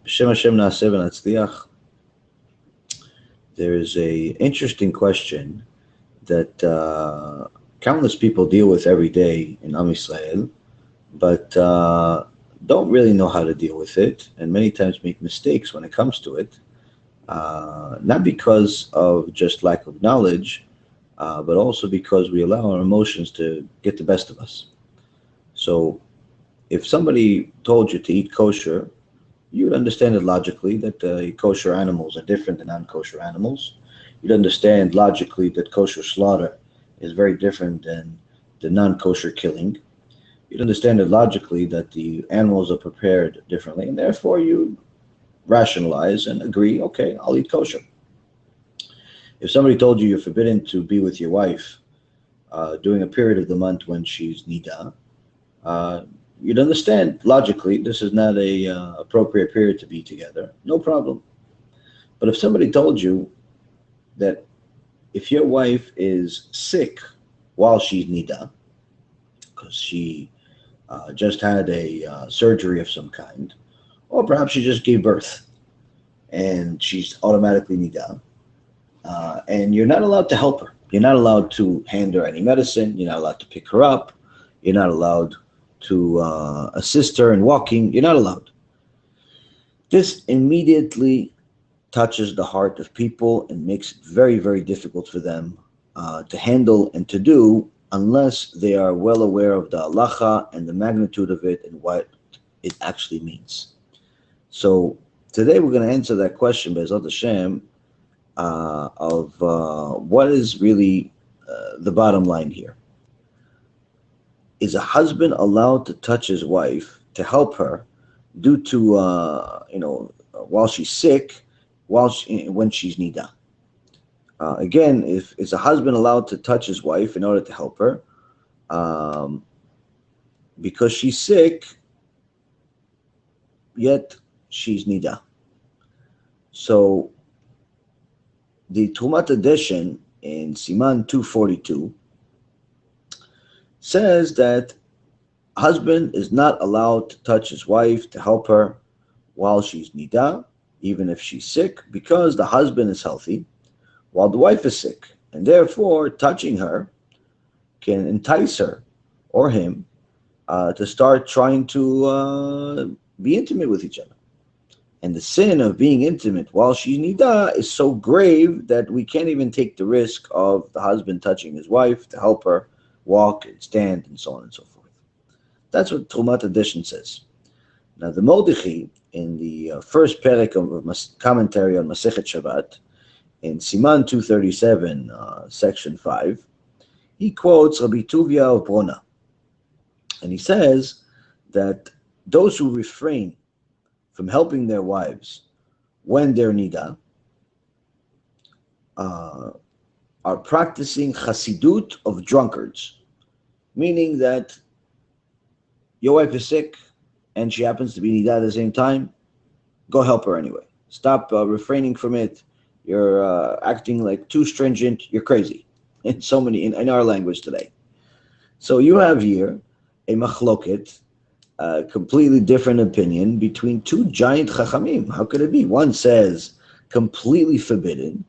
B'Shem Hashem Na'aseh v'Natzliach. There is a interesting question that countless people deal with every day in Am Yisrael, but don't really know how to deal with it, and many times make mistakes when it comes to it, not because of just lack of knowledge, but also because we allow our emotions to get the best of us. So if somebody told you to eat kosher, you would understand it logically that kosher animals are different than non-kosher animals. You'd understand logically that kosher slaughter is very different than the non-kosher killing. You'd understand it logically that the animals are prepared differently, and therefore you rationalize and agree, okay, I'll eat kosher. If somebody told you you're forbidden to be with your wife during a period of the month when she's Niddah, you'd understand logically this is not a appropriate period to be together. No problem. But if somebody told you that if your wife is sick while she's Niddah, because she just had a surgery of some kind, or perhaps she just gave birth and she's automatically Niddah, and you're not allowed to help her. You're not allowed to hand her any medicine. You're not allowed to pick her up. You're not allowed to assist her in walking. You're not allowed. This immediately touches the heart of people and makes it very, very difficult for them to handle and to do unless they are well aware of the halacha and the magnitude of it and what it actually means. So today we're going to answer that question, Be'ezrat Hashem, of what is really the bottom line here. Is a husband allowed to touch his wife to help her due to, while she's sick, when she's Niddah? Again, is a husband allowed to touch his wife in order to help her because she's sick, yet she's Niddah? So the Tomah edition in Siman 242 says that husband is not allowed to touch his wife to help her while she's Niddah, even if she's sick, because the husband is healthy while the wife is sick, and therefore touching her can entice her or him to start trying to be intimate with each other. And the sin of being intimate while she's Niddah is so grave that we can't even take the risk of the husband touching his wife to help her walk and stand and so on and so forth. That's what Tomah edition says. Now the Mordechai, in the first perek of commentary on Masechet Shabbat, in Siman 237, section 5, he quotes Rabbi Tuvia of Brona, and he says that those who refrain from helping their wives when they're Niddah are practicing Chassidut of drunkards, meaning that your wife is sick and she happens to be Niddah at the same time, go help her anyway. Stop refraining from it. You're acting like too stringent. You're crazy. In so many, in our language today. So you have here a machloket, a completely different opinion between two giant chachamim. How could it be? One says completely forbidden,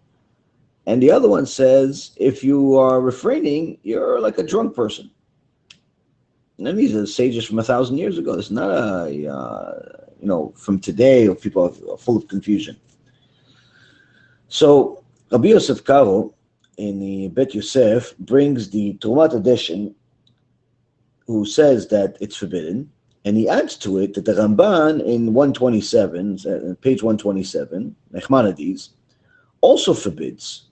and the other one says if you are refraining, you're like a drunk person. And these are sages from 1,000 years ago. It's not from today, or people are full of confusion. So Rabbi Yosef Karo in the Bet Yosef brings the Tomah edition, who says that it's forbidden, and he adds to it that the Ramban in 127, page 127, Nachmanides, also forbids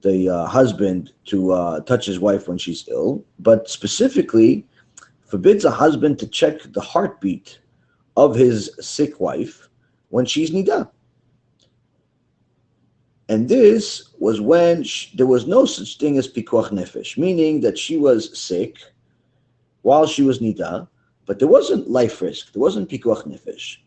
the husband to touch his wife when she's ill, but specifically forbids a husband to check the heartbeat of his sick wife when she's Niddah. And this was when there was no such thing as pikuach nefesh, meaning that she was sick while she was Niddah, but there wasn't life risk, there wasn't pikuach nefesh.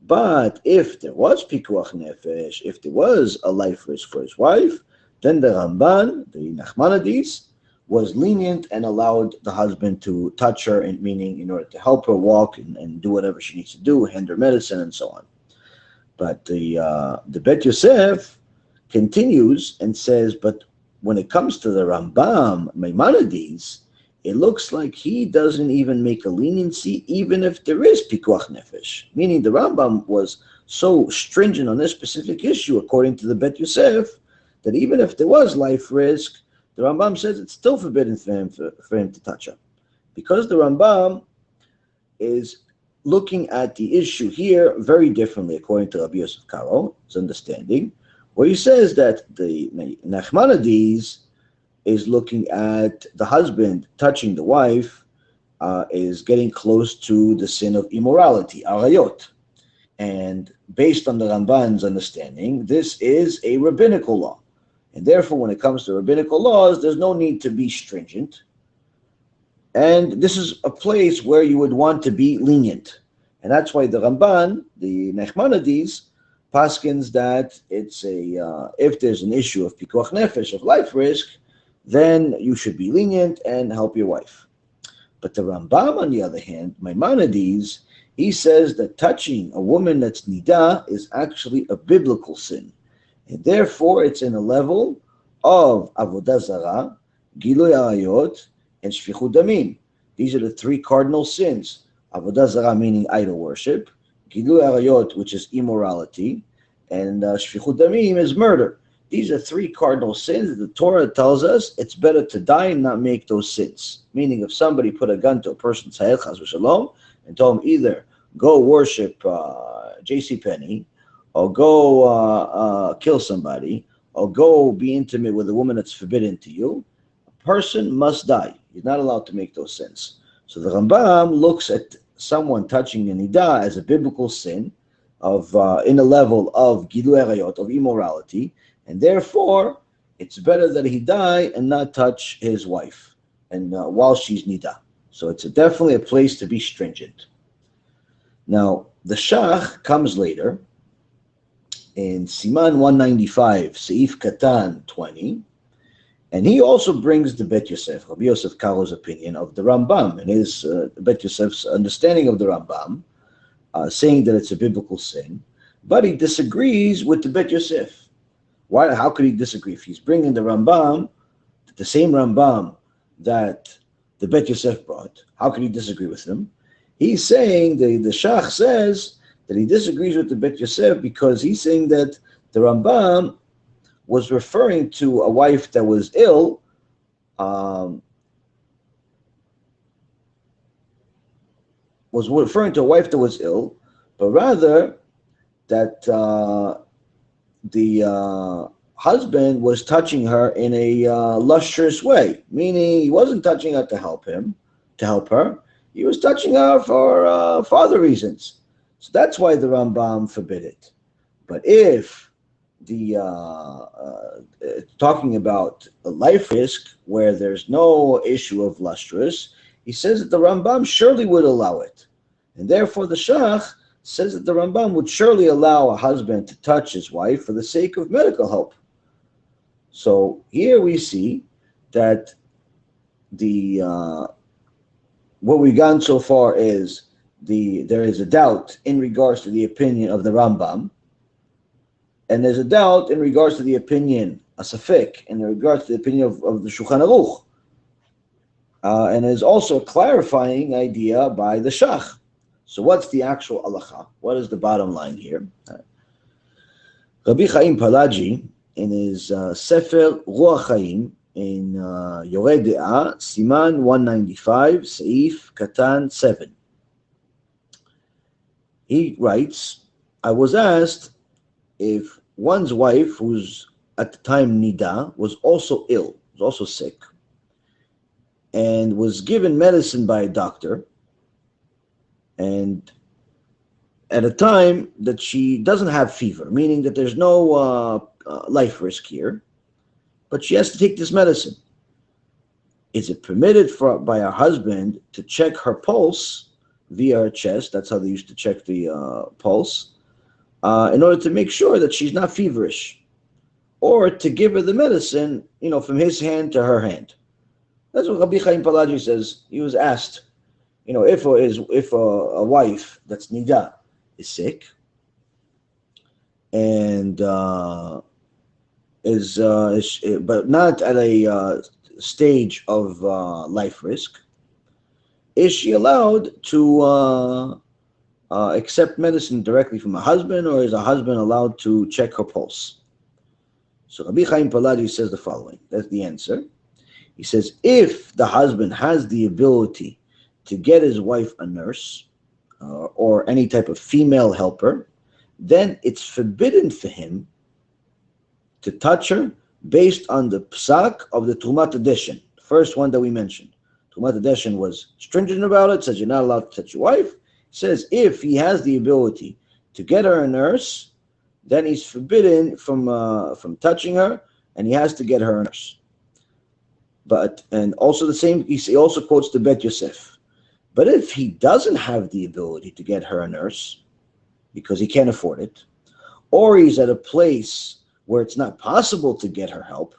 But if there was pikuach nefesh, if there was a life risk for his wife, then the Ramban, the Nachmanides, was lenient and allowed the husband to touch her, meaning in order to help her walk and do whatever she needs to do, hand her medicine and so on. But the Bet Yosef continues and says, but when it comes to the Rambam, Maimonides, it looks like he doesn't even make a leniency, even if there is pikuach nefesh. Meaning the Rambam was so stringent on this specific issue, according to the Bet Yosef, that even if there was life risk, the Rambam says it's still forbidden for him to touch her. Because the Rambam is looking at the issue here very differently, according to Rabbi Yosef Karo, his understanding, where he says that the Nachmanides is looking at the husband touching the wife is getting close to the sin of immorality, arayot. And based on the Ramban's understanding, this is a rabbinical law. And therefore, when it comes to rabbinical laws, there's no need to be stringent. And this is a place where you would want to be lenient. And that's why the Ramban, the Nachmanides, paskins that it's if there's an issue of pikuach nefesh, of life risk, then you should be lenient and help your wife. But the Rambam, on the other hand, Maimonides, he says that touching a woman that's Niddah is actually a biblical sin. And therefore, it's in a level of Avodah Zarah, Gilui Arayot, and Shfichut Damim. These are the three cardinal sins. Avodah Zarah meaning idol worship, Gilui Arayot, which is immorality, and Shfichut Damim is murder. These are three cardinal sins. The Torah tells us it's better to die and not make those sins. Meaning, if somebody put a gun to a person's head, chas v'shalom, and told him either go worship JCPenney, or go kill somebody, or go be intimate with a woman that's forbidden to you, a person must die. He's not allowed to make those sins. So the Rambam looks at someone touching a Niddah as a biblical sin of in a level of Gilui Arayot, of immorality, and therefore it's better that he die and not touch his wife and while she's Niddah. So it's definitely a place to be stringent. Now, the Shach comes later in Siman 195, Seif Katan 20, and he also brings the Bet Yosef, Rabbi Yosef Karo's opinion of the Rambam, and his Bet Yosef's understanding of the Rambam, saying that it's a biblical sin, but he disagrees with the Bet Yosef. Why? How could he disagree? If he's bringing the Rambam, the same Rambam that the Bet Yosef brought, how can he disagree with him? He's saying, the Shach says that he disagrees with the Bet Yosef because he's saying that the Rambam was referring to a wife that was ill, but rather that the husband was touching her in a lustrous way, meaning he wasn't touching her to help her. He was touching her for other reasons. So that's why the Rambam forbid it. But if the talking about a life risk where there's no issue of lustrous, he says that the Rambam surely would allow it. And therefore the Shach says that the Rambam would surely allow a husband to touch his wife for the sake of medical help. So here we see that the what we've gotten so far is there is a doubt in regards to the opinion of the Rambam, and there's a doubt in regards to the opinion, a safek, in regards to the opinion of the Shulchan Aruch. And there's also a clarifying idea by the Shach. So what's the actual halacha? What is the bottom line here? Rabbi Chaim Palaji, in his Sefer Ruach Chaim, in Yoreh De'ah, Siman 195, Seif Katan 7. He writes, I was asked if one's wife, who's at the time Niddah, was also ill, was also sick, and was given medicine by a doctor, and at a time that she doesn't have fever, meaning that there's no life risk here, but she has to take this medicine. Is it permitted by her husband to check her pulse via her chest? That's how they used to check the pulse, in order to make sure that she's not feverish, or to give her the medicine, from his hand to her hand. That's what Rabbi Chaim Palaji says. He was asked, if a wife that's Niddah is sick, and but not at a stage of life risk, is she allowed to accept medicine directly from a husband, or is a husband allowed to check her pulse? So Rabbi Chaim Paladi says the following. That's the answer. He says, if the husband has the ability to get his wife a nurse or any type of female helper, then it's forbidden for him to touch her based on the psak of the Tumat Adeshin, the first one that we mentioned. Tumat Adeshin was stringent about it, says you're not allowed to touch your wife. Says if he has the ability to get her a nurse, then he's forbidden from touching her, and he has to get her a nurse. But and also the same, he also quotes the Bet Yosef. But if he doesn't have the ability to get her a nurse because he can't afford it, or he's at a place where it's not possible to get her help,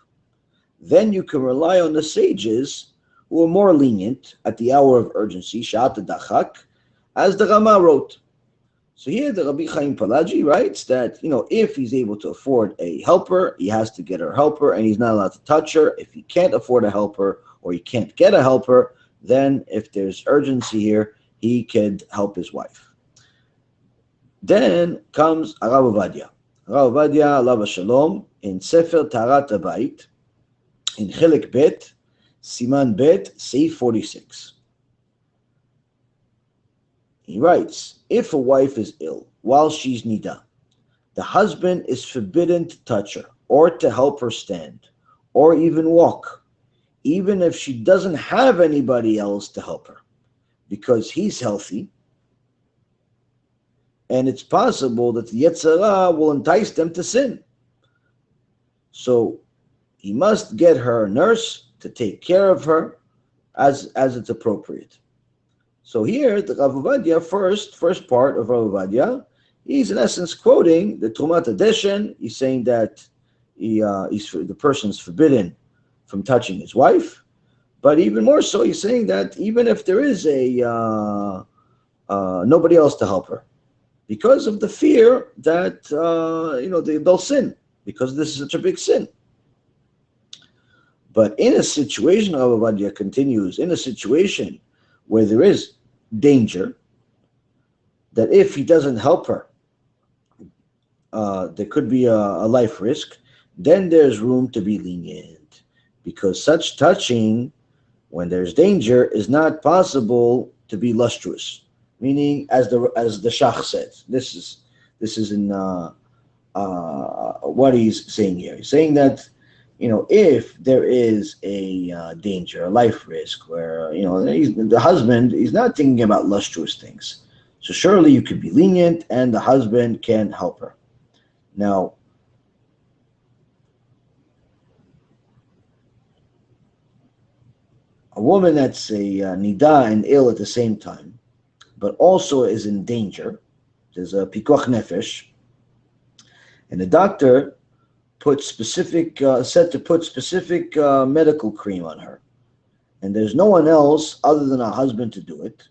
then you can rely on the sages who are more lenient at the hour of urgency, Shat Dachak, as the Rama wrote. So here the Rabbi Chaim Palagi writes that, if he's able to afford a helper, he has to get her helper, and he's not allowed to touch her. If he can't afford a helper, or he can't get a helper, then if there's urgency here, he could help his wife. Then comes Rav Ovadia. Rav Ovadia, alav shalom, in Sefer Taharat Habayit, in Chelik Bet, Siman Bet, Seif 46. He writes, if a wife is ill while she's Niddah, the husband is forbidden to touch her or to help her stand or even walk, even if she doesn't have anybody else to help her, because he's healthy, and it's possible that the Yetzer Hara will entice them to sin. So he must get her a nurse to take care of her as it's appropriate. So here, the Rav Ovadia, first part of Rav Ovadia, he's in essence quoting the Tumat Adeshin. He's saying that the person's forbidden from touching his wife, but even more so, he's saying that even if there is nobody else to help her, because of the fear that they'll sin, because this is such a big sin. But in a situation, Rav Ovadia continues, in a situation where there is danger, that if he doesn't help her, there could be a life risk, then there's room to be lenient, because such touching, when there's danger, is not possible to be lustrous. Meaning, as the Shach says, this is in what he's saying here. He's saying that, if there is a danger, a life risk, where the husband is not thinking about lustrous things, so surely you could be lenient, and the husband can help her. Now, a woman that's a Niddah and ill at the same time, but also is in danger, there's a pikuach nefesh, and the doctor said to put specific medical cream on her, and there's no one else other than a husband to do it.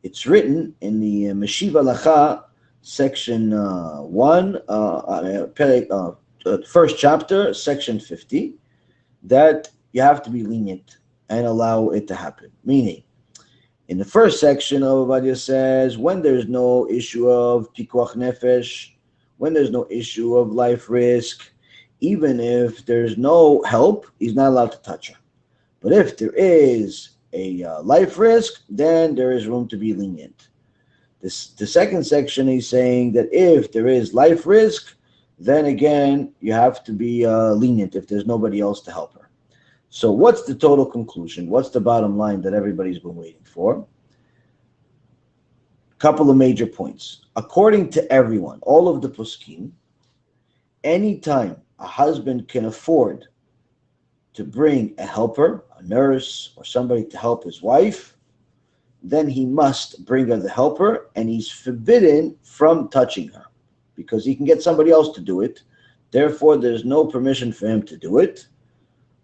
It's written in the Meshiv Halacha, section 1, first chapter, section 50, that you have to be lenient and allow it to happen. Meaning, in the first section, Ovadia says, when there's no issue of pikuach nefesh, when there's no issue of life risk, even if there's no help, he's not allowed to touch her. But if there is a life risk, then there is room to be lenient. The second section is saying that if there is life risk, then again, you have to be lenient if there's nobody else to help her. So what's the total conclusion? What's the bottom line that everybody's been waiting for? A couple of major points. According to everyone, all of the poskim, anytime a husband can afford to bring a helper, a nurse, or somebody to help his wife, then he must bring her the helper, and he's forbidden from touching her, because he can get somebody else to do it. Therefore, there's no permission for him to do it.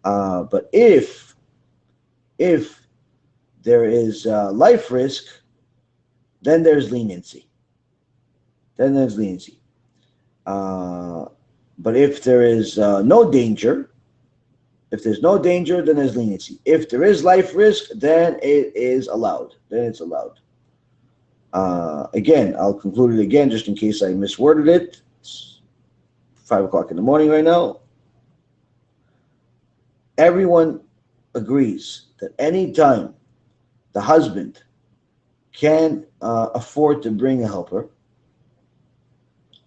But if there is life risk, then there's leniency. But if there is no danger, if there's no danger, then there's leniency. If there is life risk, then it is allowed. Then it's allowed. Again, I'll conclude it again just in case I misworded it. It's 5 o'clock in the morning right now. Everyone agrees that any time the husband can afford to bring a helper,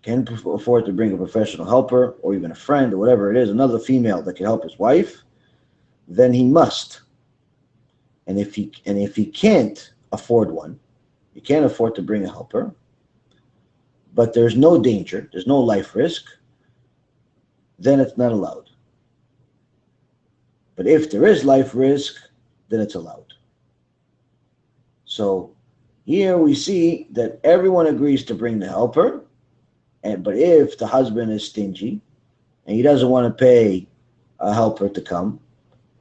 can afford to bring a professional helper or even a friend or whatever it is, another female that can help his wife, then he must. And if he can't afford one, he can't afford to bring a helper, but there's no danger, there's no life risk, then it's not allowed. But if there is life risk, then it's allowed. So here we see that everyone agrees to bring the helper, but if the husband is stingy and he doesn't want to pay a helper to come,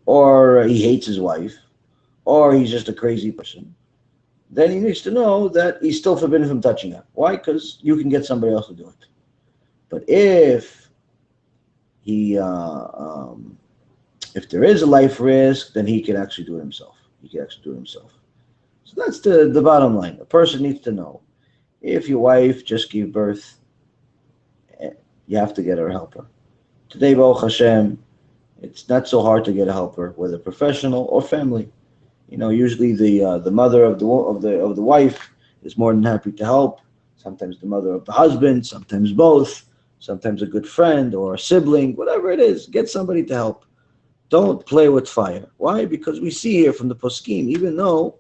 or he hates his wife, or he's just a crazy person, then he needs to know that he's still forbidden from touching her. Why? Because you can get somebody else to do it. But if there is a life risk, then he can actually do it himself. So that's the bottom line. A person needs to know, if your wife just gave birth, you have to get her a helper. Today, Baruch Hashem, it's not so hard to get a helper, whether professional or family. Usually the mother of the wife is more than happy to help. Sometimes the mother of the husband, sometimes both, sometimes a good friend or a sibling, whatever it is, get somebody to help. Don't play with fire. Why? Because we see here from the poskim, even though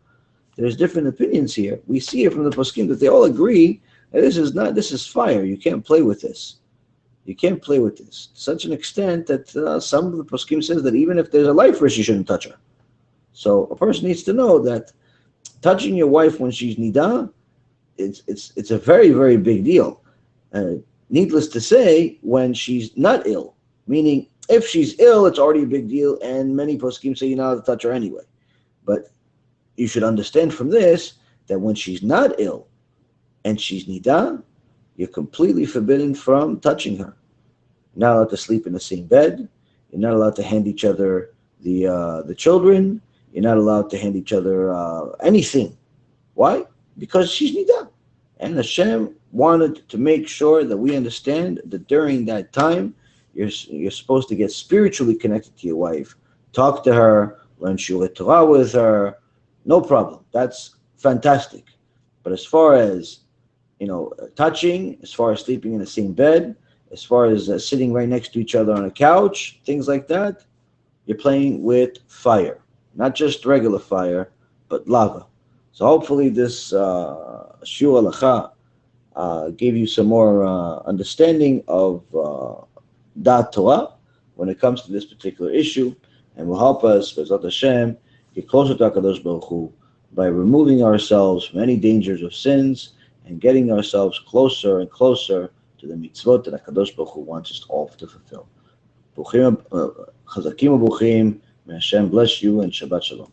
there's different opinions here, we see here from the poskim that they all agree that this is fire. You can't play with this. You can't play with this to such an extent that some of the poskim says that even if there's a life risk, you shouldn't touch her. So a person needs to know that touching your wife when she's niddah, it's a very, very big deal. Needless to say, when she's not ill, meaning if she's ill, it's already a big deal, and many poskim say you're not allowed to touch her anyway. But you should understand from this that when she's not ill and she's niddah, you're completely forbidden from touching her. You're not allowed to sleep in the same bed. You're not allowed to hand each other the children. You're not allowed to hand each other anything. Why? Because she's niddah. And Hashem wanted to make sure that we understand that during that time, you're supposed to get spiritually connected to your wife. Talk to her, learn Shulei Torah with her. No problem. That's fantastic. But as far as touching, as far as sleeping in the same bed, as far as sitting right next to each other on a couch, things like that, you're playing with fire. Not just regular fire, but lava. So hopefully this Shiur Halacha gave you some more understanding of Dat Torah when it comes to this particular issue, and will help us, B'ezrat Hashem, get closer to HaKadosh Baruch Hu by removing ourselves from any dangers of sins and getting ourselves closer and closer to the mitzvot that HaKadosh Baruch Hu wants us all to fulfill. Chazakim u'buchim, may Hashem bless you, and Shabbat Shalom.